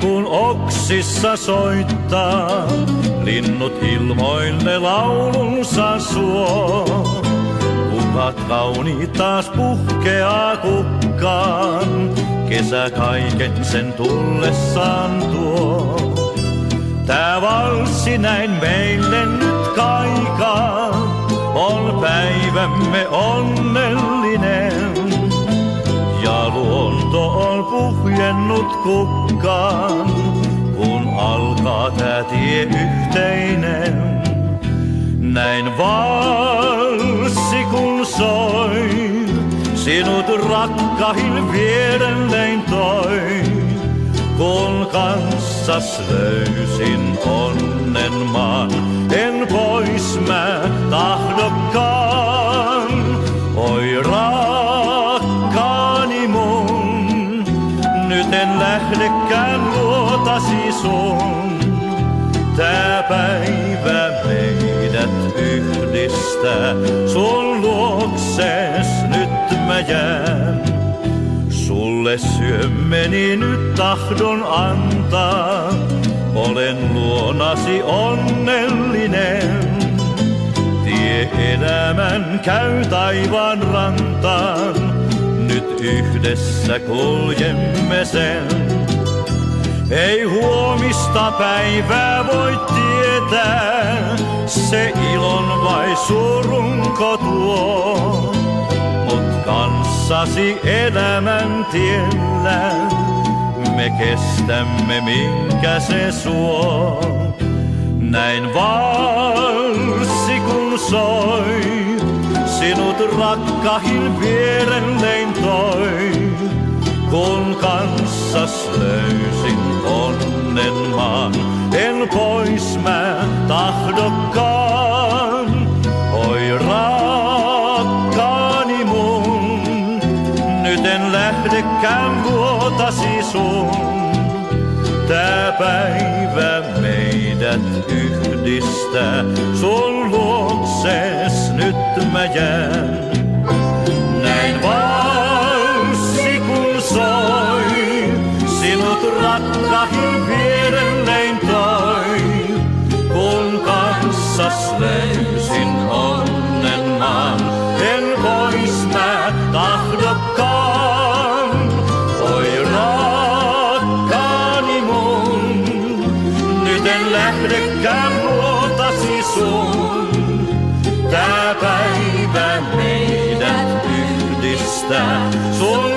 kun oksissa soittaa, linnut ilmoille laulunsa suo. Kukat kauniit taas puhkeaa kukkaan, kesä kaiken sen tullessaan tuo. Tää valssi näin meille nyt kaikaa, on päivämme onnellinen. Ja luonto on puhjennut kukkaan, kun alkaa tää tie yhteinen. Näin valssi kun soi, sinut rakkahin vierellein toi. Kun kanssas löysin onnen maan, en pois mä tahdokkaan. Oi rakkaani mun, nyt en lähdekään luotasi sun. Tää päivä meidät yhdistää, sun luokses nyt mä jään. Sulle syömmeni nyt tahdon antaa, olen luonasi onnellinen. Tie elämän käy taivaan rantaan, nyt yhdessä kuljemme sen. Ei huomista päivää voi tietää, se ilon vai surunko tuo. Mut kanssasi elämän tiellä, me kestämme minkä se suo. Näin valssi kun soi, sinut rakkahin vierellein toi. Kun kanssas löysin onnen maan, en pois mä tahdokkaan. Oi rakkaani mun, nyt en lähdekään luotasi sun. Tää päivä meidät yhdistää, sun luokses nyt mä jään. Näin valssi kun soi, sinut rakkahin vierellein toi. Kun kanssas löysin onnen maan, en pois mä tahdokkaan. Oi rakkaani mun, nyt en lähdekään luotasi sun. Tää päivä meidät yhdistää, sun